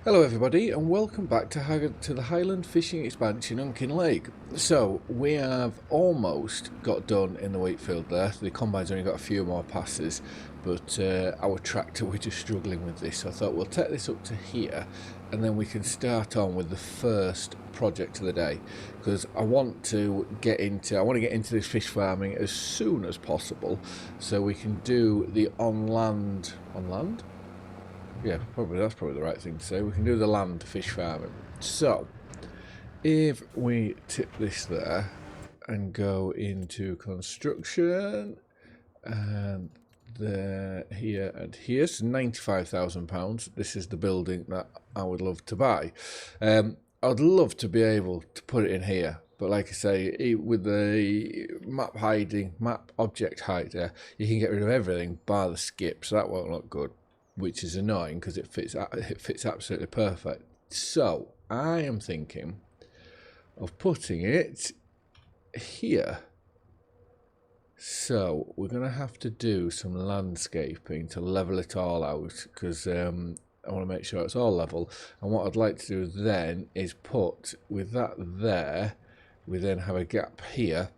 Hello everybody and welcome back to the Highland Fishing Expansion on Kinlaig. So we have almost got done in the wheat field there. The combine's only got a few more passes, but our tractor, we're just struggling with this. So I thought we'll take this up to here and then we can start on with the first project of the day, because I want to get into this fish farming as soon as possible so we can do the on land. Yeah, that's probably the right thing to say. We can do the land fish farming. So, if we tip this there and go into construction, and there, here, and here, so £95,000. This is the building that I would love to buy. I'd love to be able to put it in here, but like I say, with the map object hider, you can get rid of everything bar the skip, so that won't look good, which is annoying because it fits absolutely perfect. So I am thinking of putting it here. So we're going to have to do some landscaping to level it all out, because I want to make sure it's all level. And what I'd like to do then is put, with that there, we then have a gap here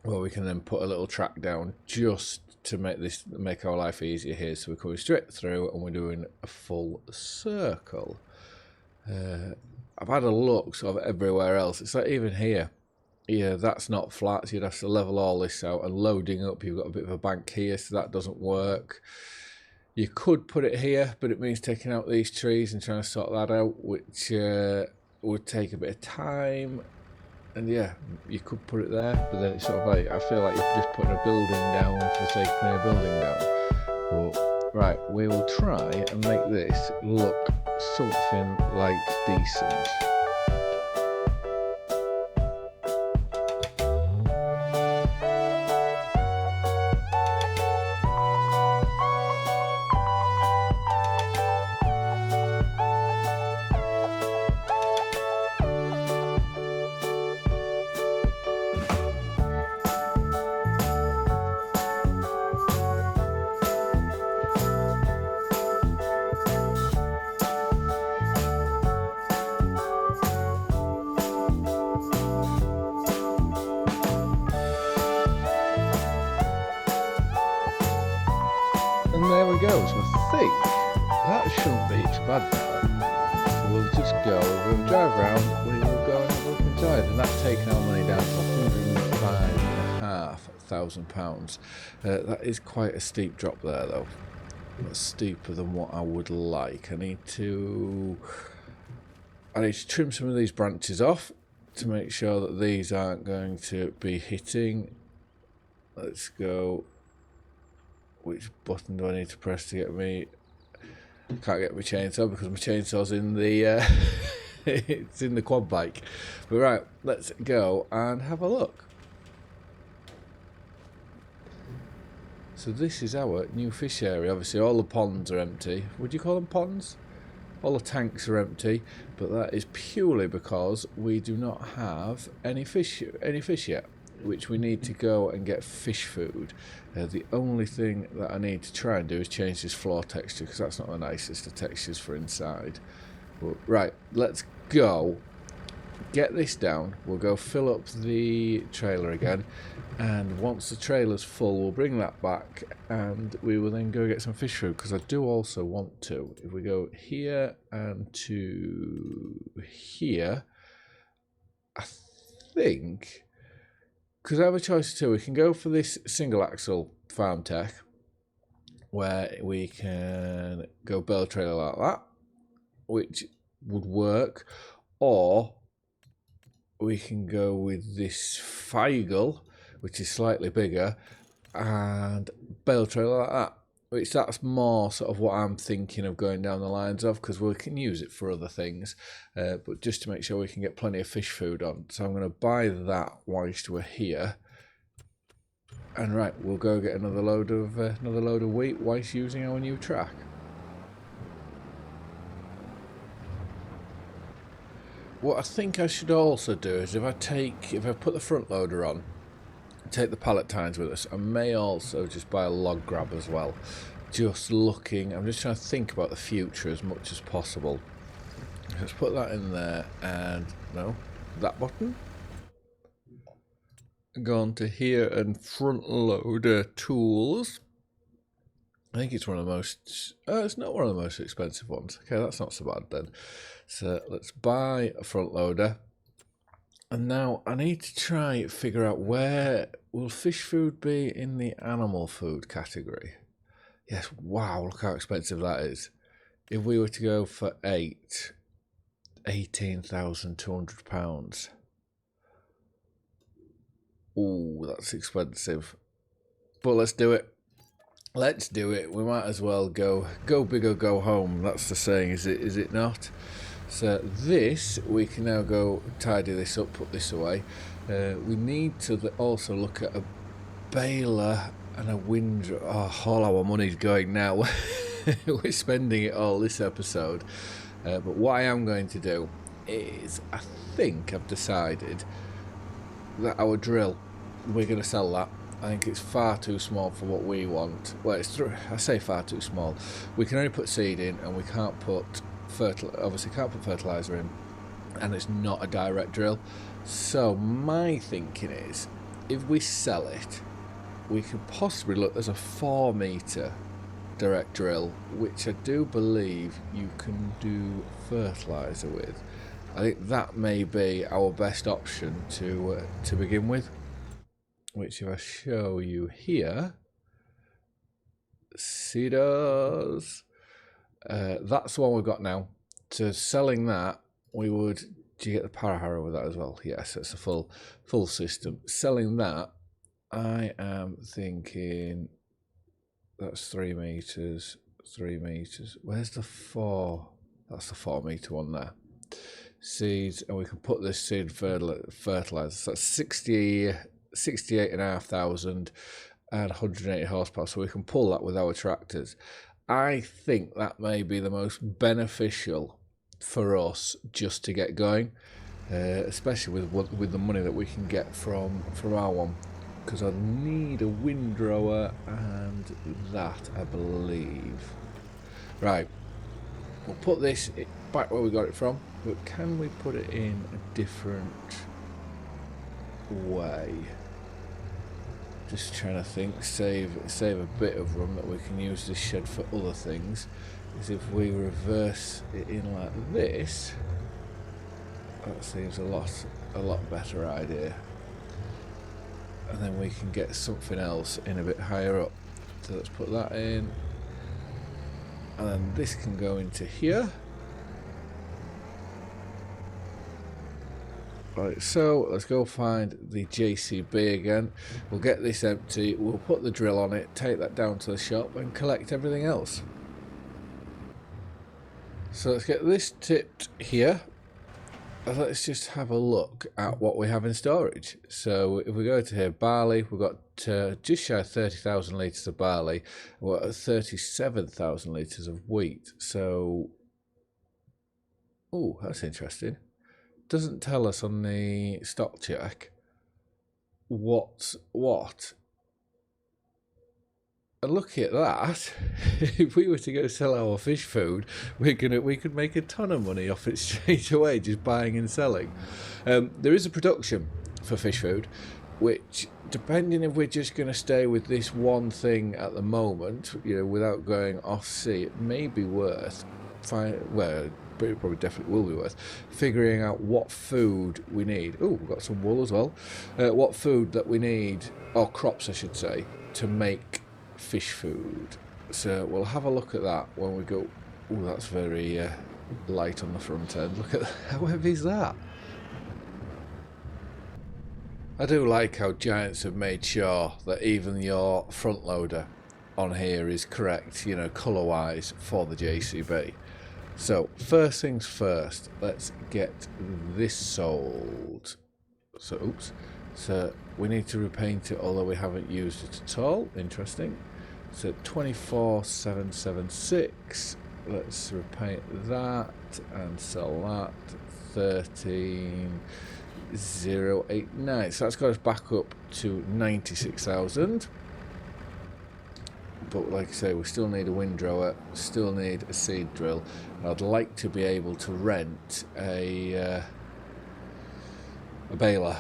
where we can then put a little track down just to make our life easier here. So we're coming straight through and we're doing a full circle. I've had a look sort of everywhere else. It's like even here, that's not flat, so you'd have to level all this out, and loading up you've got a bit of a bank here, so that doesn't work. You could put it here, but it means taking out these trees and trying to sort that out, which would take a bit of time. And yeah, you could put it there, but then it's sort of like, I feel like you're just putting a building down for the sake of putting a building down. But right, we will try and make this look something like decent. And there we go, so I think that shouldn't be too bad now. So we'll just go, we'll drive around, we will go and have a look inside, and that's taken our money down to £105,500. That is quite a steep drop there though. That's steeper than what I would like. I need to trim some of these branches off to make sure that these aren't going to be hitting. Let's go. Which button do I need to press to get me? I can't get my chainsaw because my chainsaw's in the it's in the quad bike. But right, let's go and have a look. So this is our new fish area. Obviously all the ponds are empty. Would you call them ponds? All the tanks are empty, but that is purely because we do not have any fish yet, which we need to go and get fish food. The only thing that I need to try and do is change this floor texture, because that's not the nicest of textures for inside. But, right, let's go get this down. We'll go fill up the trailer again, and once the trailer's full we'll bring that back and we will then go get some fish food, because I do also want to, if we go here and to here, I think, because I have a choice too, we can go for this single axle farm tech where we can go bale trailer like that, which would work, or we can go with this Feigl, which is slightly bigger, and bale trailer like that, which that's more sort of what I'm thinking of going down the lines of, because we can use it for other things, but just to make sure we can get plenty of fish food on. So I'm going to buy that whilst we're here, and right, we'll go get another load of wheat whilst using our new track. What I think I should also do is if I put the front loader on, take the pallet tines with us, I may also just buy a log grab as well. I'm just trying to think about the future as much as possible. Let's put that in there, and no, that button. Go on to here and front loader tools. I think it's one of the most, it's not one of the most expensive ones. Okay, that's not so bad then. So let's buy a front loader. And now I need to try figure out where will fish food be in the animal food category. Yes, wow, look how expensive that is. If we were to go for £18,200. Ooh, that's expensive. But let's do it. Let's do it. We might as well go big or go home. That's the saying, is it not? So this, we can now go tidy this up, put this away. We need to also look at a baler and a windrow. Oh, all our money's going now. We're spending it all this episode. But what I am going to do is, I think I've decided that our drill, we're going to sell that. I think it's far too small for what we want. Well, I say far too small. We can only put seed in, and we can't put fertilizer in, and it's not a direct drill. So my thinking is, if we sell it, we could possibly look. There's a 4 meter direct drill, which I do believe you can do fertilizer with. I think that may be our best option to begin with. Which, if I show you here, Cedars, that's the one we've got now. So selling that, we would. Do you get the para-harrow with that as well? Yes, it's a full system. Selling that, I am thinking that's 3 meters. 3 meters. Where's the 4? That's the 4 meter one there. Seeds, and we can put this seed fertilizer. So that's 68,500 and 180 horsepower, so we can pull that with our tractors. I think that may be the most beneficial for us just to get going, especially with the money that we can get from our one, because I need a windrower and that, I believe. Right, we'll put this back where we got it from, but can we put it in a different way? Just trying to think, save a bit of room that we can use this shed for other things. Is if we reverse it in like this, that seems a lot better idea. And then we can get something else in a bit higher up. So let's put that in, and then this can go into here. Right, so let's go find the JCB again. We'll get this empty, we'll put the drill on it, take that down to the shop and collect everything else. So let's get this tipped here. Let's just have a look at what we have in storage. So if we go to here, barley, we've got just shy of 30,000 litres of barley. We've got 37,000 litres of wheat. So, oh, that's interesting. Doesn't tell us on the stock check what's what. And look at that. If we were to go sell our fish food, we could make a ton of money off it straight away, just buying and selling. There is a production for fish food, which, depending if we're just going to stay with this one thing at the moment, without going off sea, it may be worth but it probably definitely will be worth figuring out what food we need. Oh, we've got some wool as well. What food that we need, or crops I should say, to make fish food. So we'll have a look at that when we go. Oh, that's very light on the front end. Look at how heavy is that? I do like how Giants have made sure that even your front loader on here is correct, colour wise for the JCB. So first things first, let's get this sold. So we need to repaint it, although we haven't used it at all. Interesting. So 24,776. Let's repaint that and sell that. 13,089. So that's got us back up to 96,000. but like I say, we still need a windrower, still need a seed drill, and I'd like to be able to rent a baler.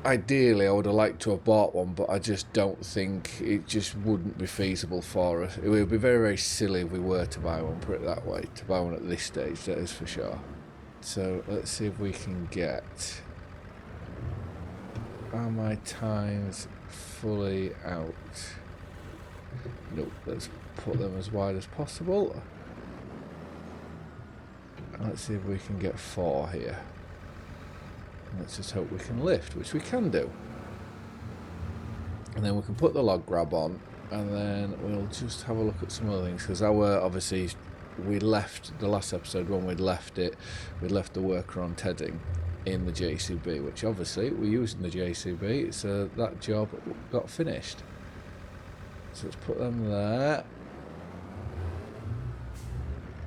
Ideally, I would have liked to have bought one, but I just don't think it just wouldn't be feasible for us. It would be very, very silly if we were to buy one, put it that way, to buy one at this stage, that is for sure. So let's see if we can get... Are my tines fully out? Nope, let's put them as wide as possible. And let's see if we can get 4 here. Let's just hope we can lift, which we can do. And then we can put the log grab on, and then we'll just have a look at some other things, because obviously we left the last episode when we'd left the worker on tedding in the JCB, which obviously we're using the JCB, so that job got finished. So let's put them there.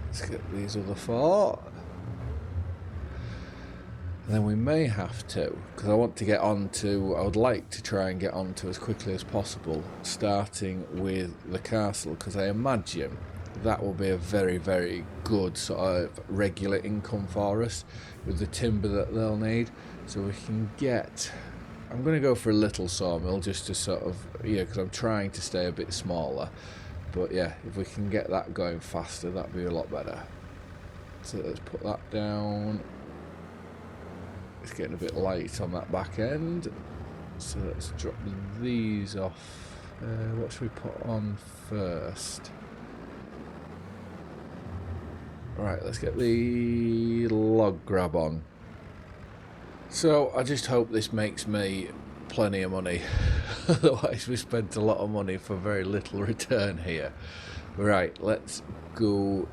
Let's get these other 4. And then we may have to, because I would like to try and get onto as quickly as possible, starting with the castle, because I imagine that will be a very, very good sort of regular income for us with the timber that they'll need. So we can get... I'm going to go for a little sawmill just to sort of, because I'm trying to stay a bit smaller. But yeah, if we can get that going faster, that'd be a lot better. So let's put that down. It's getting a bit light on that back end, so let's drop these off. What should we put on first? Right, let's get the log grab on. So I just hope this makes me plenty of money. Otherwise we spent a lot of money for very little return here. Right, let's go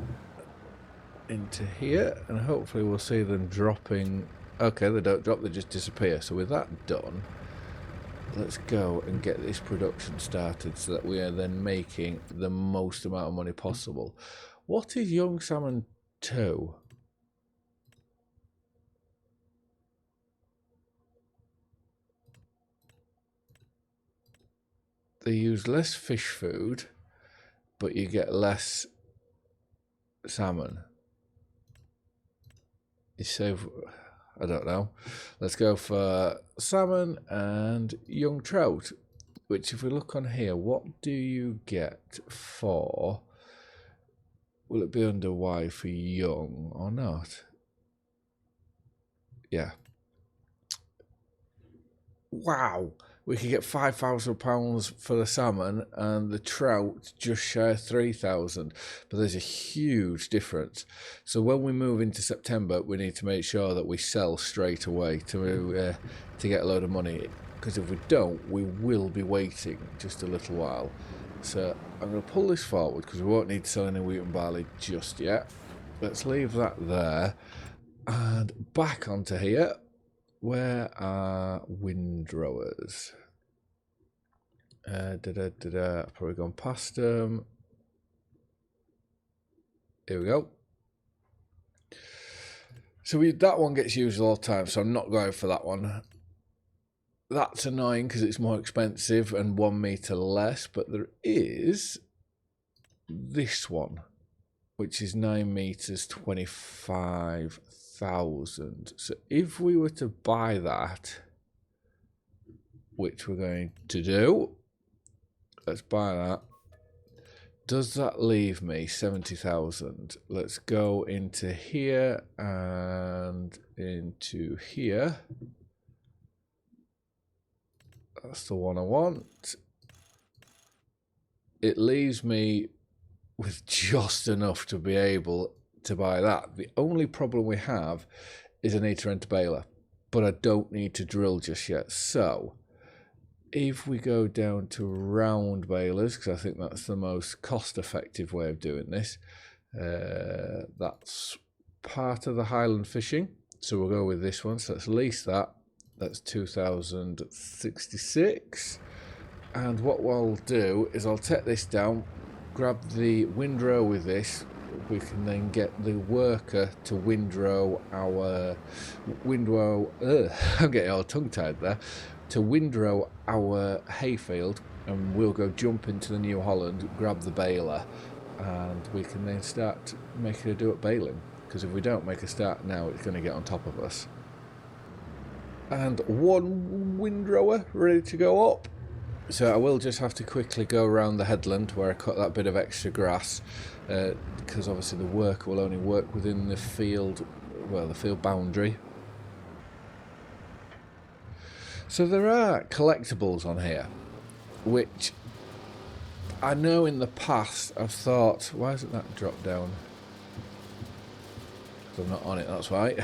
into here, and hopefully we'll see them dropping. Okay, they don't drop, they just disappear. So with that done, let's go and get this production started so that we are then making the most amount of money possible. What is young salmon 2? They use less fish food, but you get less salmon. You save... I don't know. Let's go for salmon and young trout, which if we look on here, what do you get for... Will it be under Y for young or not? Yeah. Wow. We could get £5,000 for the salmon and the trout just shy of 3,000. But there's a huge difference. So when we move into September, we need to make sure that we sell straight away to get a load of money. Because if we don't, we will be waiting just a little while. So I'm going to pull this forward because we won't need to sell any wheat and barley just yet. Let's leave that there. And back onto here. Where are windrowers? I've probably gone past them. Here we go. So that one gets used all the time, so I'm not going for that one. That's annoying because it's more expensive and 1 meter less, but there is this one, which is 9 meters, 25,000. So if we were to buy that, which we're going to do, let's buy that. Does that leave me 70,000? Let's go into here and into here. That's the one I want. It leaves me with just enough to be able to buy that. The only problem we have is I need to rent a baler, but I don't need to drill just yet. So if we go down to round balers, because I think that's the most cost-effective way of doing this, that's part of the Highland Fishing. So we'll go with this one. So let's lease that. That's 2,066. And what we'll do is I'll take this down, grab the windrow with this. We can then get the worker to windrow our I'm getting all tongue-tied there. To windrow our hayfield, and we'll go jump into the New Holland, grab the baler, and we can then start making a do at bailing, because if we don't make a start now, it's going to get on top of us. And one windrower ready to go up. So I will just have to quickly go around the headland where I cut that bit of extra grass, because obviously the work will only work within the field, well, the field boundary. So there are collectibles on here, which I know in the past I've thought, why hasn't that dropped down? I'm not on it, that's why.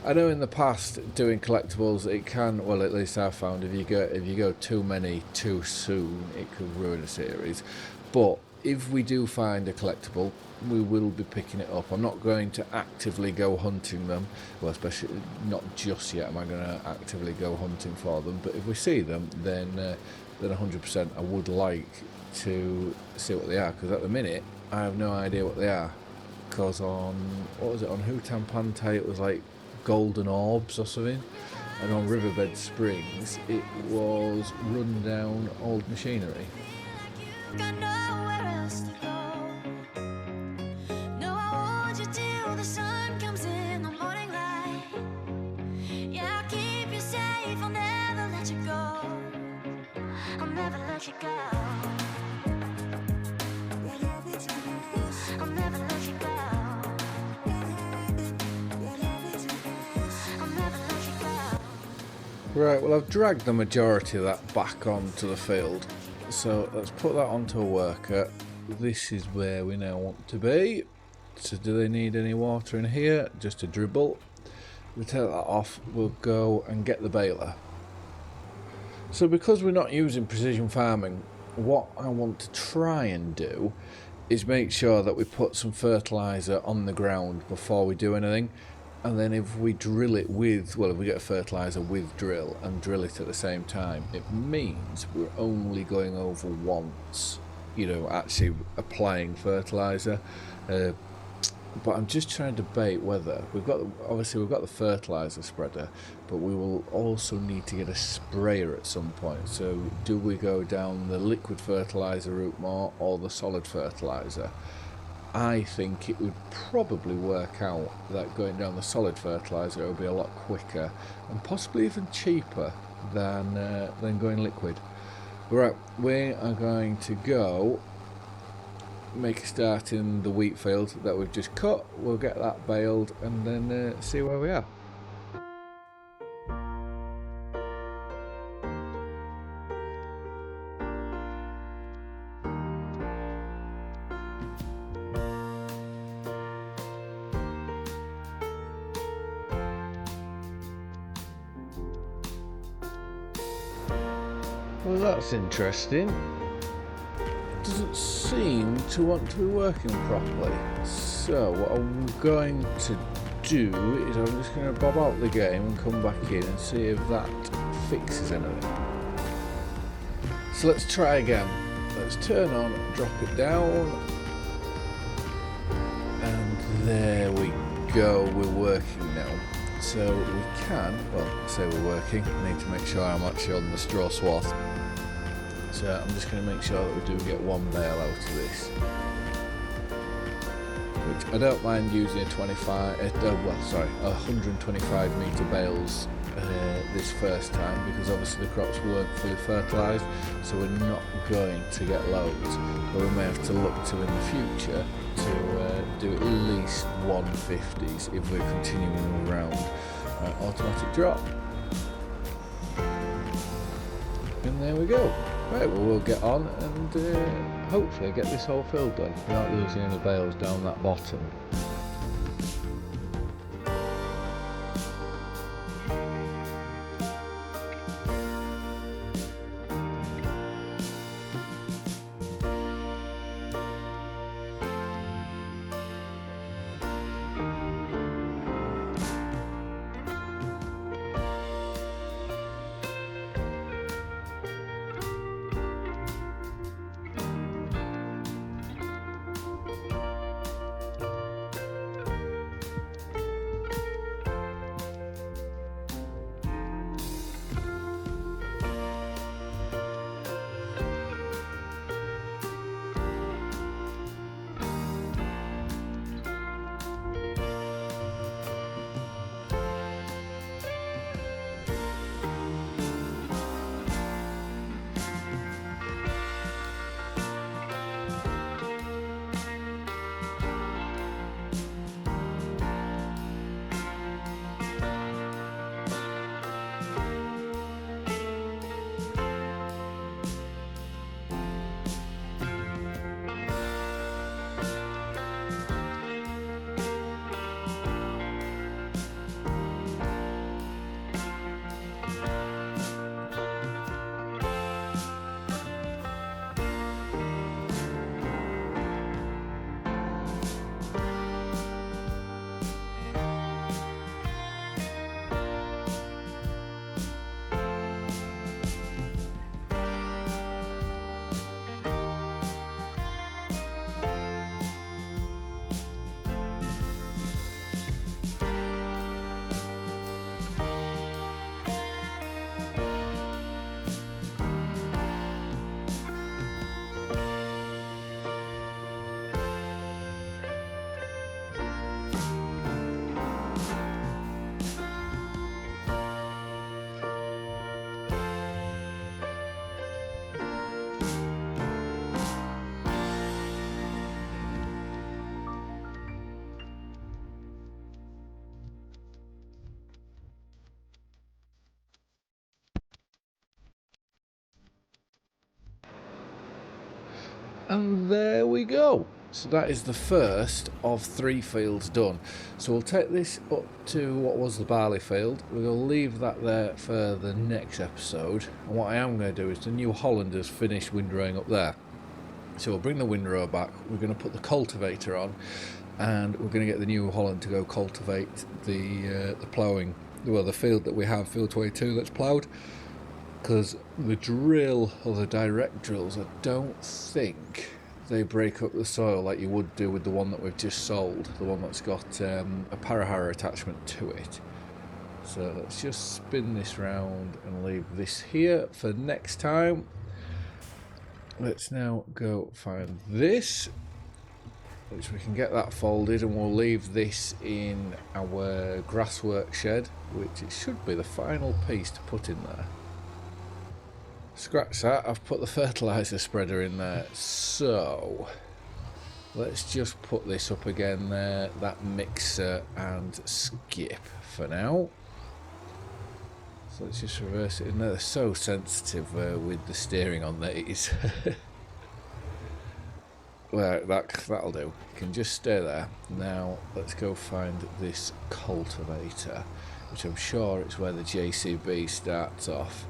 I know in the past doing collectibles, it can, well, at least I've found, if you go too many too soon, it could ruin a series. But if we do find a collectible, we will be picking it up. I'm not going to actively go hunting them, well, especially not just yet am I going to actively go hunting for them, but if we see them, then 100% I would like to see what they are, because at the minute I have no idea what they are. Because on, what was it, on Hutan Pantai it was like golden orbs or something, and on Riverbed Springs it was run down old machinery. Right, well I've dragged the majority of that back onto the field, so let's put that onto a worker. This is where we now want to be. So do they need any water in here? Just a dribble. We take that off, we'll go and get the baler. So because we're not using precision farming, what I want to try and do is make sure that we put some fertiliser on the ground before we do anything. And then if we drill it with, well, if we get a fertiliser with drill and drill it at the same time, it means we're only going over once, you know, actually applying fertiliser. But I'm just trying to debate whether we've got the fertiliser spreader, but we will also need to get a sprayer at some point. So do we go down the liquid fertiliser route more or the solid fertiliser? I think it would probably work out that going down the solid fertiliser would be a lot quicker and possibly even cheaper than going liquid. Right, we are going to go make a start in the wheat field that we've just cut. We'll get that baled and then see where we are. Well, that's interesting. Doesn't seem to want to be working properly. So what I'm going to do is I'm just going to bob out the game and come back in and see if that fixes anything. So let's try again. Let's turn on, drop it down, and there we go, we're working now. So we can, well, say we're working, I need to make sure I'm actually on the straw swath. So I'm just going to make sure that we do get one bale out of this. Which I don't mind using 125 metre bales this first time, because obviously the crops weren't fully fertilised, so we're not going to get loads. But we may have to look to in the future to do at least 150s if we're continuing around. Automatic drop. And there we go. Right, well we'll get on and hopefully get this whole field done without losing any bales down that bottom. And there we go. So that is the first of 3 fields done. So we'll take this up to what was the barley field. We'll leave that there for the next episode. And what I am going to do is the New Hollanders finish windrowing up there. So we'll bring the windrow back. We're going to put the cultivator on, and we're going to get the New Holland to go cultivate the ploughing. Well, the field that we have, field 22, that's ploughed. Because the drill, or the direct drills, I don't think they break up the soil like you would do with the one that we've just sold, the one that's got a parahara attachment to it. So let's just spin this round and leave this here for next time. Let's now go find this, which we can get that folded, and we'll leave this in our grasswork shed, which it should be the final piece to put in there. Scratch that, I've put the fertiliser spreader in there, so let's just put this up again there, that mixer, and skip for now. So let's just reverse it in there. They're so sensitive with the steering on these. Well, that'll do. You can just stay there. Now let's go find this cultivator, which I'm sure is where the JCB starts off.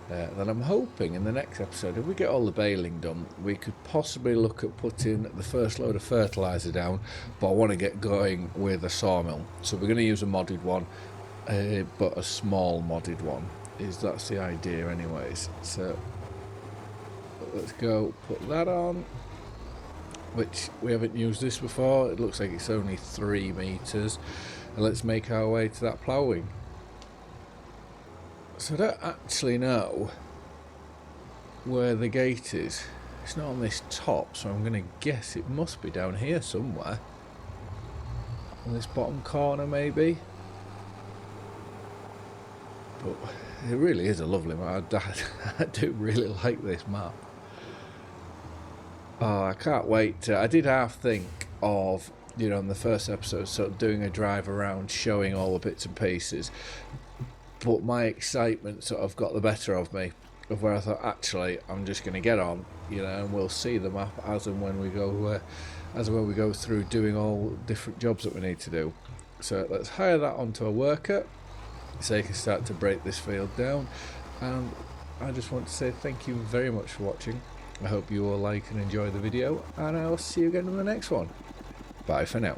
Then I'm hoping in the next episode, if we get all the baling done, we could possibly look at putting the first load of fertiliser down, but I want to get going with a sawmill. So we're going to use a modded one, but a small modded one. That's the idea anyways. So let's go put that on, which we haven't used this before. It looks like it's only 3 meters, and let's make our way to that ploughing. So I don't actually know where the gate is. It's not on this top, so I'm going to guess it must be down here somewhere. In this bottom corner maybe. But it really is a lovely map. I do really like this map. Oh, I can't wait. I did half think of, in the first episode, sort of doing a drive around showing all the bits and pieces. But my excitement sort of got the better of me, of where I thought, actually, I'm just going to get on, and we'll see the map as and when we go through doing all different jobs that we need to do. So let's hire that onto a worker, so you can start to break this field down. And I just want to say thank you very much for watching. I hope you all like and enjoy the video, and I'll see you again in the next one. Bye for now.